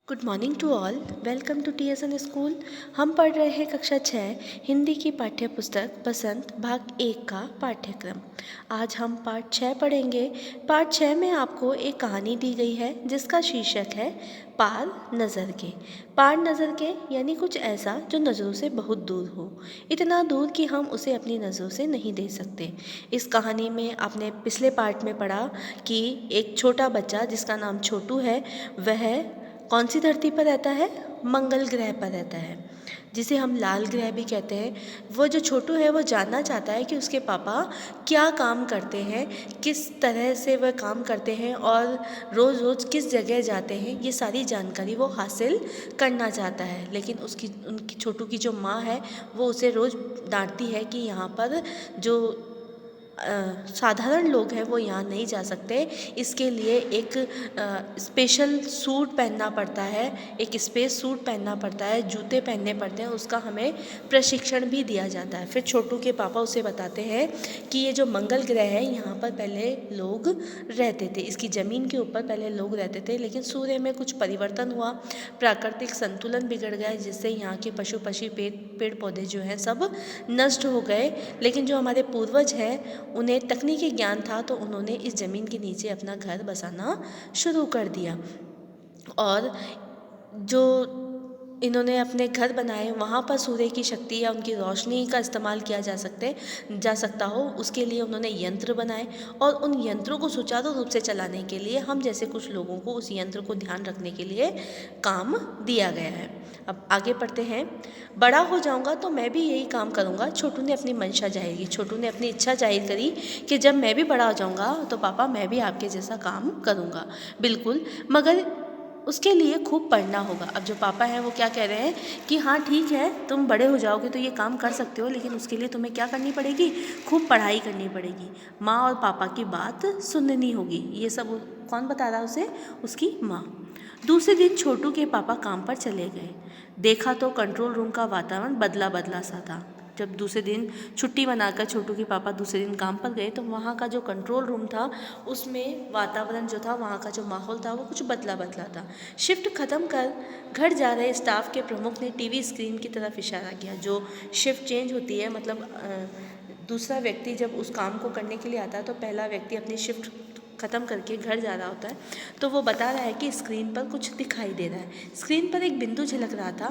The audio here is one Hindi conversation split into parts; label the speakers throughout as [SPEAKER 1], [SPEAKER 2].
[SPEAKER 1] Good morning to all. Welcome to TSN school. हम पढ़ रहे हैं कक्षा 6 हिंदी की पाठ्य पुस्तक बसंत भाग 1 का पाठ्यक्रम। आज हम पाठ 6 पढ़ेंगे। पाठ 6 में आपको एक कहानी दी गई है जिसका शीर्षक है पार नज़र के। पार नज़र के यानी कुछ ऐसा जो नज़रों से बहुत दूर हो, इतना दूर कि हम उसे अपनी नज़रों से नहीं देख सकते। इस कहानी में आपने पिछले पार्ट में पढ़ा कि एक छोटा बच्चा जिसका नाम छोटू है, वह कौन सी धरती पर रहता है? मंगल ग्रह पर रहता है, जिसे हम लाल ग्रह भी कहते हैं। वो जो छोटू है वो जानना चाहता है कि उसके पापा क्या काम करते हैं, किस तरह से वह काम करते हैं और रोज़ रोज़ किस जगह जाते हैं। ये सारी जानकारी वो हासिल करना चाहता है, लेकिन उनकी छोटू की जो माँ है वो उसे रोज़ डांटती है कि यहाँ पर जो साधारण लोग हैं वो यहाँ नहीं जा सकते। इसके लिए एक स्पेशल सूट पहनना पड़ता है, एक स्पेस सूट पहनना पड़ता है, जूते पहनने पड़ते हैं, उसका हमें प्रशिक्षण भी दिया जाता है। फिर छोटू के पापा उसे बताते हैं कि ये जो मंगल ग्रह है यहाँ पर पहले लोग रहते थे, इसकी ज़मीन के ऊपर पहले लोग रहते थे, लेकिन सूर्य में कुछ परिवर्तन हुआ, प्राकृतिक संतुलन बिगड़ गया, जिससे यहाँ के पशु पक्षी पेड़ पौधे जो हैं सब नष्ट हो गए। लेकिन जो हमारे पूर्वज हैं उन्हें तकनीकी ज्ञान था, तो उन्होंने इस ज़मीन के नीचे अपना घर बसाना शुरू कर दिया और जो इन्होंने अपने घर बनाए वहाँ पर सूर्य की शक्ति या उनकी रोशनी का इस्तेमाल किया जा सकता हो, उसके लिए उन्होंने यंत्र बनाए और उन यंत्रों को सुचारू रूप से चलाने के लिए हम जैसे कुछ लोगों को उस यंत्र को ध्यान रखने के लिए काम दिया गया है। अब आगे पढ़ते हैं। बड़ा हो जाऊंगा तो मैं भी यही काम करूंगा, छोटू ने अपनी मंशा जाहिर की। छोटू ने अपनी इच्छा जाहिर करी कि जब मैं भी बड़ा हो जाऊंगा तो पापा मैं भी आपके जैसा काम करूंगा। बिल्कुल, मगर उसके लिए खूब पढ़ना होगा। अब जो पापा हैं वो क्या कह रहे हैं कि हाँ ठीक है, तुम बड़े हो जाओगे तो ये काम कर सकते हो, लेकिन उसके लिए तुम्हें क्या करनी पड़ेगी? खूब पढ़ाई करनी पड़ेगी, माँ और पापा की बात सुननी होगी। ये सब कौन बता रहा है उसे? उसकी माँ। दूसरे दिन छोटू के पापा काम पर चले गए। देखा तो कंट्रोल रूम का वातावरण बदला बदला सा था। जब दूसरे दिन छुट्टी मनाकर छोटू के पापा दूसरे दिन काम पर गए तो वहाँ का जो कंट्रोल रूम था उसमें वातावरण जो था, वहाँ का जो माहौल था वो कुछ बदला बदला था। शिफ्ट ख़त्म कर घर जा रहे स्टाफ के प्रमुख ने टीवी स्क्रीन की तरफ इशारा किया। जो शिफ्ट चेंज होती है, मतलब दूसरा व्यक्ति जब उस काम को करने के लिए आता है तो पहला व्यक्ति अपनी शिफ्ट ख़त्म करके घर जा रहा होता है, तो वो बता रहा है कि स्क्रीन पर कुछ दिखाई दे रहा है। स्क्रीन पर एक बिंदु झलक रहा था।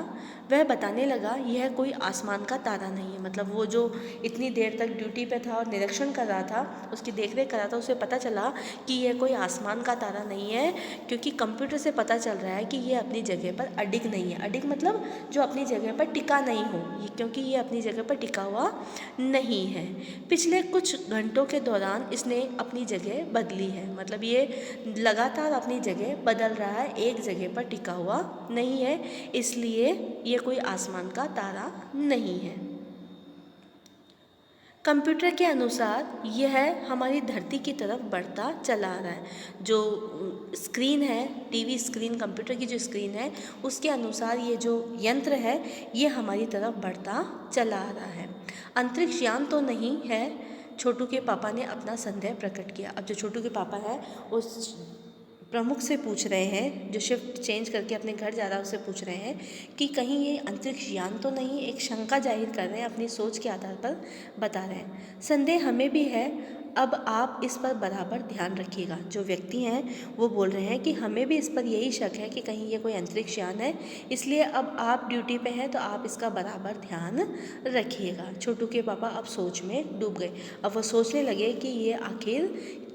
[SPEAKER 1] वह बताने लगा यह कोई आसमान का तारा नहीं है। मतलब वो जो इतनी देर तक ड्यूटी पे था और निरीक्षण कर रहा था, उसकी देखरेख कर रहा था, उसे पता चला कि यह कोई आसमान का तारा नहीं है, क्योंकि कंप्यूटर से पता चल रहा है कि ये अपनी जगह पर अडिग नहीं है। अडिग मतलब जो अपनी जगह पर टिका नहीं हो, क्योंकि ये अपनी जगह पर टिका हुआ नहीं है। पिछले कुछ घंटों के दौरान इसने अपनी जगह बदली है। मतलब ये लगातार अपनी जगह बदल रहा है, एक जगह पर टिका हुआ नहीं है, इसलिए ये कोई आसमान का तारा नहीं है। कंप्यूटर के अनुसार यह हमारी धरती की तरफ बढ़ता चला आ रहा है। जो स्क्रीन है, टीवी स्क्रीन, कंप्यूटर की जो स्क्रीन है, उसके अनुसार ये जो यंत्र है ये हमारी तरफ बढ़ता चला आ रहा है। अंतरिक्ष यान तो नहीं है? छोटू के पापा ने अपना संदेह प्रकट किया। अब जो छोटू के पापा हैं उस प्रमुख से पूछ रहे हैं, जो शिफ्ट चेंज करके अपने घर जा रहा है उससे पूछ रहे हैं कि कहीं ये अंतरिक्ष यान तो नहीं? एक शंका जाहिर कर रहे हैं, अपनी सोच के आधार पर बता रहे हैं। संदेह हमें भी है, अब आप इस पर बराबर ध्यान रखिएगा। जो व्यक्ति हैं वो बोल रहे हैं कि हमें भी इस पर यही शक है कि कहीं ये कोई अंतरिक्ष यान है, इसलिए अब आप ड्यूटी पे हैं तो आप इसका बराबर ध्यान रखिएगा। छोटू के पापा अब सोच में डूब गए। अब वो सोचने लगे कि ये आखिर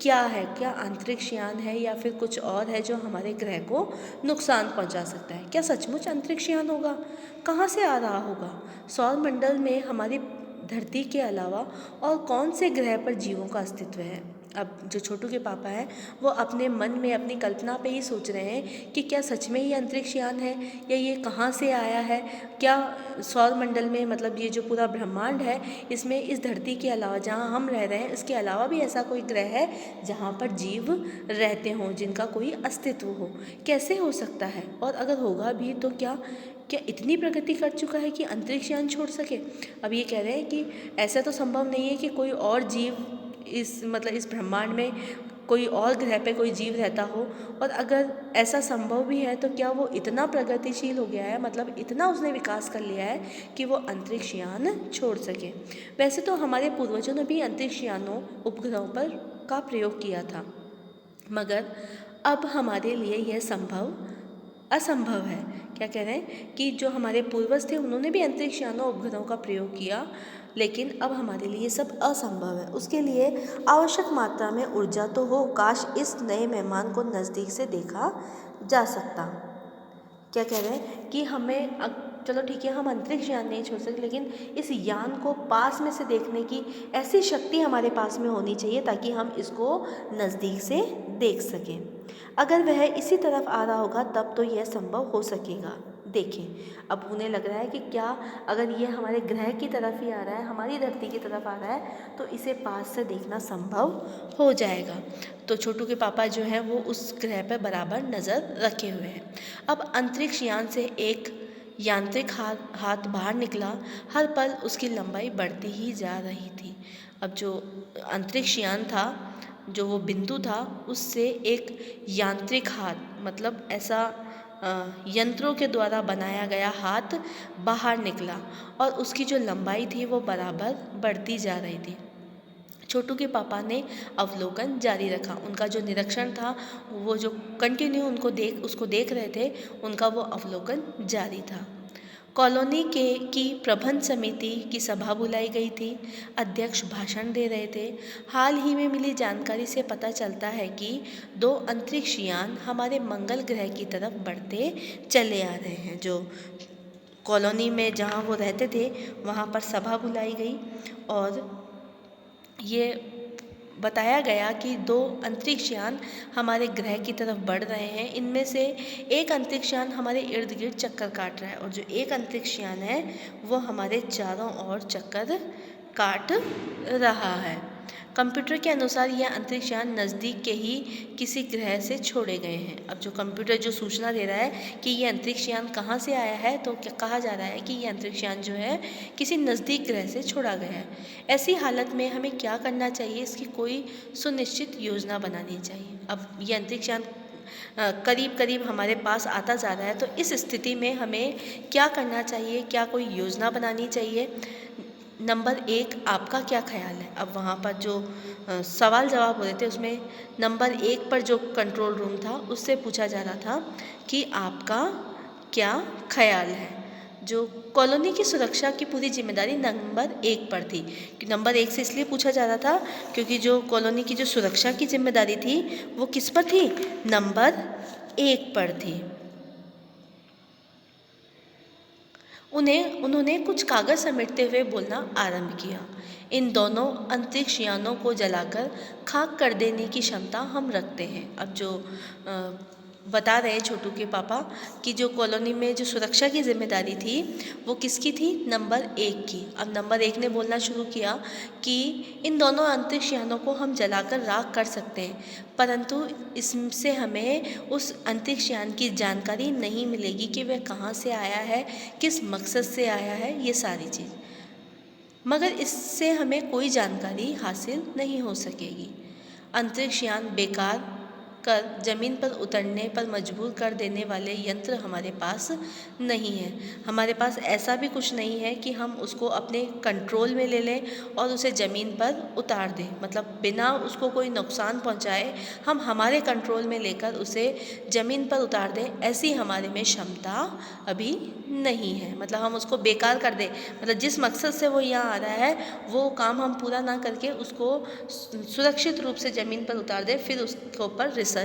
[SPEAKER 1] क्या है, क्या अंतरिक्ष यान है या फिर कुछ और है जो हमारे ग्रह को नुकसान पहुंचा सकता है? क्या सचमुच अंतरिक्ष यान होगा? कहाँ से आ रहा होगा? सौर मंडल में हमारी धरती के अलावा और कौन से ग्रह पर जीवों का अस्तित्व है? अब जो छोटू के पापा हैं वो अपने मन में अपनी कल्पना पे ही सोच रहे हैं कि क्या सच में ये अंतरिक्ष यान है या ये कहाँ से आया है? क्या सौर मंडल में, मतलब ये जो पूरा ब्रह्मांड है, इसमें इस धरती के अलावा, जहाँ हम रह रहे हैं, इसके अलावा भी ऐसा कोई ग्रह है जहाँ पर जीव रहते हों, जिनका कोई अस्तित्व हो? कैसे हो सकता है? और अगर होगा भी तो क्या क्या इतनी प्रगति कर चुका है कि अंतरिक्ष यान छोड़ सके? अब ये कह रहे हैं कि ऐसा तो संभव नहीं है कि कोई और जीव इस ब्रह्मांड में कोई और ग्रह पे कोई जीव रहता हो, और अगर ऐसा संभव भी है तो क्या वो इतना प्रगतिशील हो गया है, मतलब इतना उसने विकास कर लिया है कि वो अंतरिक्ष यान छोड़ सके। वैसे तो हमारे पूर्वजों ने भी अंतरिक्ष यानों उपग्रहों पर का प्रयोग किया था, मगर अब हमारे लिए यह असंभव है। क्या कह रहे हैं कि जो हमारे पूर्वज थे उन्होंने भी अंतरिक्ष यानों उपग्रहों का प्रयोग किया, लेकिन अब हमारे लिए सब असंभव है। उसके लिए आवश्यक मात्रा में ऊर्जा तो हो, काश इस नए मेहमान को नज़दीक से देखा जा सकता। क्या कह रहे हैं कि हमें चलो ठीक है, हम अंतरिक्ष यान नहीं छोड़ सकते, लेकिन इस यान को पास में से देखने की ऐसी शक्ति हमारे पास में होनी चाहिए ताकि हम इसको नज़दीक से देख सकें। अगर वह इसी तरफ आ रहा होगा तब तो यह संभव हो सकेगा। देखें, अब उन्हें लग रहा है कि क्या अगर ये हमारे ग्रह की तरफ ही आ रहा है, हमारी धरती की तरफ आ रहा है, तो इसे पास से देखना संभव हो जाएगा। तो छोटू के पापा जो हैं वो उस ग्रह पर बराबर नज़र रखे हुए हैं। अब अंतरिक्ष यान से एक यांत्रिक हाथ बाहर निकला। हर पल उसकी लंबाई बढ़ती ही जा रही थी। अब जो अंतरिक्ष यान था, जो वो बिंदु था, उससे एक यांत्रिक हाथ, मतलब ऐसा यंत्रों के द्वारा बनाया गया हाथ बाहर निकला और उसकी जो लंबाई थी वो बराबर बढ़ती जा रही थी। छोटू के पापा ने अवलोकन जारी रखा। उनका जो निरीक्षण था, वो जो कंटिन्यू उसको देख रहे थे, उनका वो अवलोकन जारी था। कॉलोनी की प्रबंध समिति की सभा बुलाई गई थी। अध्यक्ष भाषण दे रहे थे। हाल ही में मिली जानकारी से पता चलता है कि 2 अंतरिक्ष यान हमारे मंगल ग्रह की तरफ बढ़ते चले आ रहे हैं। जो कॉलोनी में जहाँ वो रहते थे वहाँ पर सभा बुलाई गई और ये बताया गया कि 2 अंतरिक्ष यान हमारे ग्रह की तरफ बढ़ रहे हैं। इनमें से एक अंतरिक्ष यान हमारे इर्द गिर्द चक्कर काट रहा है और जो एक अंतरिक्ष यान है वो हमारे चारों ओर चक्कर काट रहा है। कंप्यूटर के अनुसार यह अंतरिक्ष यान नज़दीक के ही किसी ग्रह से छोड़े गए हैं। अब जो कंप्यूटर जो सूचना दे रहा है कि ये अंतरिक्ष यान कहाँ से आया है, तो क्या कहा जा रहा है कि ये अंतरिक्ष यान जो है किसी नज़दीक ग्रह से छोड़ा गया है। ऐसी हालत में हमें क्या करना चाहिए, इसकी कोई सुनिश्चित योजना बनानी चाहिए। अब ये अंतरिक्ष यान करीब करीब हमारे पास आता जा रहा है, तो इस स्थिति में हमें क्या करना चाहिए, क्या कोई योजना बनानी चाहिए। नंबर 1, आपका क्या ख्याल है। अब वहाँ पर जो सवाल जवाब हो रहे थे उसमें नंबर 1 पर जो कंट्रोल रूम था उससे पूछा जा रहा था कि आपका क्या ख्याल है। जो कॉलोनी की सुरक्षा की पूरी जिम्मेदारी नंबर 1 पर थी। नंबर 1 से इसलिए पूछा जा रहा था क्योंकि जो कॉलोनी की जो सुरक्षा की जिम्मेदारी थी वो किस पर थी, नंबर 1 पर थी। उन्होंने कुछ कागज़ समेटते हुए बोलना आरंभ किया। इन दोनों अंतरिक्ष यानों को जलाकर खाक कर देने की क्षमता हम रखते हैं। अब जो बता रहे हैं छोटू के पापा कि जो कॉलोनी में जो सुरक्षा की जिम्मेदारी थी वो किसकी थी, नंबर 1 की। अब नंबर 1 ने बोलना शुरू किया कि इन दोनों अंतरिक्ष यानों को हम जलाकर राख कर सकते हैं, परंतु इससे हमें उस अंतरिक्ष यान की जानकारी नहीं मिलेगी कि वह कहाँ से आया है, किस मकसद से आया है, ये सारी चीज़, मगर इससे हमें कोई जानकारी हासिल नहीं हो सकेगी। अंतरिक्ष यान बेकार कर ज़मीन पर उतरने पर मजबूर कर देने वाले यंत्र हमारे पास नहीं है। हमारे पास ऐसा भी कुछ नहीं है कि हम उसको अपने कंट्रोल में ले लें और उसे ज़मीन पर उतार दें, मतलब बिना उसको कोई नुकसान पहुंचाए हम हमारे कंट्रोल में लेकर उसे ज़मीन पर उतार दें, ऐसी हमारे में क्षमता अभी नहीं है। मतलब हम उसको बेकार कर दें, मतलब जिस मकसद से वो यहाँ आ रहा है वो काम हम पूरा ना करके उसको सुरक्षित रूप से ज़मीन पर उतार दें, फिर उसके ऊपर रिसर्च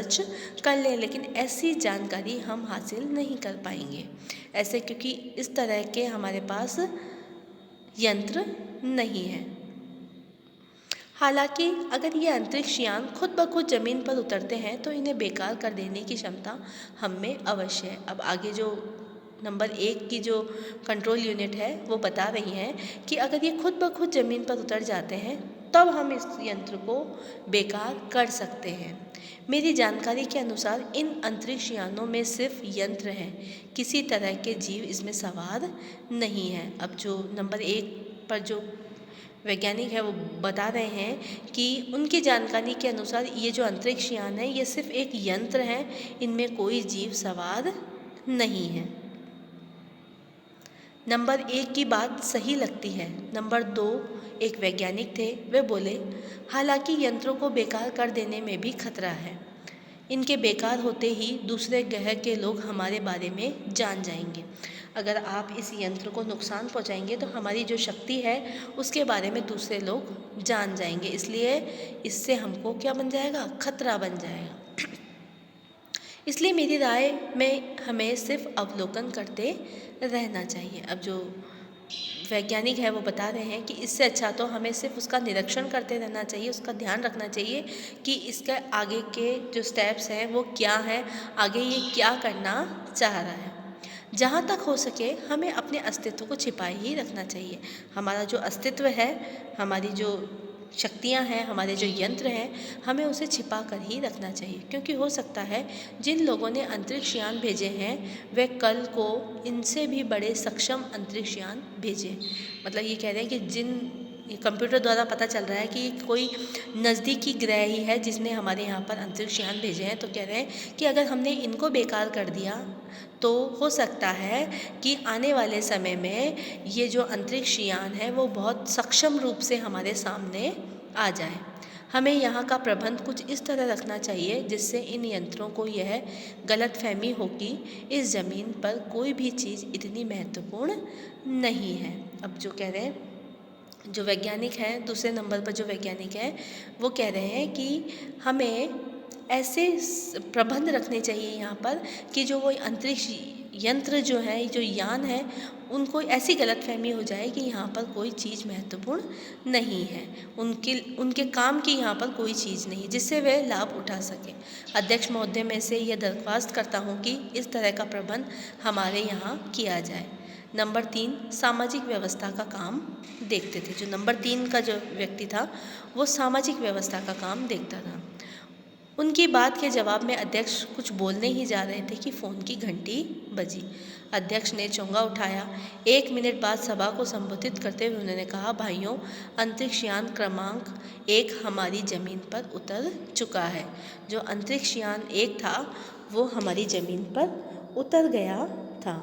[SPEAKER 1] कर लें, लेकिन ऐसी जानकारी हम हासिल नहीं कर पाएंगे ऐसे, क्योंकि इस तरह के हमारे पास यंत्र नहीं है। हालांकि अगर ये अंतरिक्ष यान खुद ब खुद ज़मीन पर उतरते हैं तो इन्हें बेकार कर देने की क्षमता हम में अवश्य है। अब आगे जो नंबर 1 की जो कंट्रोल यूनिट है वो बता रही हैं कि अगर ये खुद ब खुद ज़मीन पर उतर जाते हैं तब हम इस यंत्र को बेकार कर सकते हैं। मेरी जानकारी के अनुसार इन अंतरिक्ष यानों में सिर्फ यंत्र हैं, किसी तरह के जीव इसमें सवार नहीं है। अब जो नंबर 1 पर जो वैज्ञानिक है वो बता रहे हैं कि उनकी जानकारी के अनुसार ये जो अंतरिक्ष यान है ये सिर्फ एक यंत्र है, इनमें कोई जीव सवार नहीं है। नंबर 1 की बात सही लगती है। नंबर 2, एक वैज्ञानिक थे, वे बोले हालांकि यंत्रों को बेकार कर देने में भी खतरा है। इनके बेकार होते ही दूसरे ग्रह के लोग हमारे बारे में जान जाएंगे। अगर आप इस यंत्र को नुकसान पहुंचाएंगे तो हमारी जो शक्ति है उसके बारे में दूसरे लोग जान जाएंगे, इसलिए इससे हमको क्या बन जाएगा, खतरा बन जाएगा। इसलिए मेरी राय में हमें सिर्फ अवलोकन करते रहना चाहिए। अब जो वैज्ञानिक है वो बता रहे हैं कि इससे अच्छा तो हमें सिर्फ उसका निरीक्षण करते रहना चाहिए, उसका ध्यान रखना चाहिए कि इसका आगे के जो स्टेप्स हैं वो क्या हैं, आगे ये क्या करना चाह रहा है। जहाँ तक हो सके हमें अपने अस्तित्व को छिपाए ही रखना चाहिए। हमारा जो अस्तित्व है, हमारी जो शक्तियाँ हैं, हमारे जो यंत्र हैं, हमें उसे छिपा कर ही रखना चाहिए, क्योंकि हो सकता है जिन लोगों ने अंतरिक्ष यान भेजे हैं वे कल को इनसे भी बड़े सक्षम अंतरिक्ष यान भेजें। मतलब ये कह रहे हैं कि जिन कंप्यूटर द्वारा पता चल रहा है कि कोई नज़दीकी ग्रह ही है जिसने हमारे यहाँ पर अंतरिक्ष यान भेजे हैं, तो कह रहे हैं कि अगर हमने इनको बेकार कर दिया तो हो सकता है कि आने वाले समय में ये जो अंतरिक्ष यान है वो बहुत सक्षम रूप से हमारे सामने आ जाए। हमें यहाँ का प्रबंध कुछ इस तरह रखना चाहिए जिससे इन यंत्रों को यह गलतफहमी हो कि इस ज़मीन पर कोई भी चीज़ इतनी महत्वपूर्ण नहीं है। अब जो कह रहे हैं, जो वैज्ञानिक हैं, दूसरे नंबर पर जो वैज्ञानिक हैं वो कह रहे हैं कि हमें ऐसे प्रबंध रखने चाहिए यहाँ पर कि जो वो अंतरिक्ष यंत्र जो है, जो यान है, उनको ऐसी गलतफहमी हो जाए कि यहाँ पर कोई चीज़ महत्वपूर्ण नहीं है, उनके काम की यहाँ पर कोई चीज़ नहीं जिससे वे लाभ उठा सकें। अध्यक्ष महोदय में से यह दरख्वास्त करता हूँ कि इस तरह का प्रबंध हमारे यहाँ किया जाए। नंबर 3, सामाजिक व्यवस्था का काम देखते थे। जो नंबर 3 का जो व्यक्ति था वो सामाजिक व्यवस्था का काम देखता था। उनकी बात के जवाब में अध्यक्ष कुछ बोलने ही जा रहे थे कि फ़ोन की घंटी बजी। अध्यक्ष ने चोंगा उठाया। 1 मिनट बाद सभा को संबोधित करते हुए उन्होंने कहा, भाइयों, अंतरिक्ष यान क्रमांक 1 हमारी ज़मीन पर उतर चुका है। जो अंतरिक्ष यान 1 था वो हमारी ज़मीन पर उतर गया था।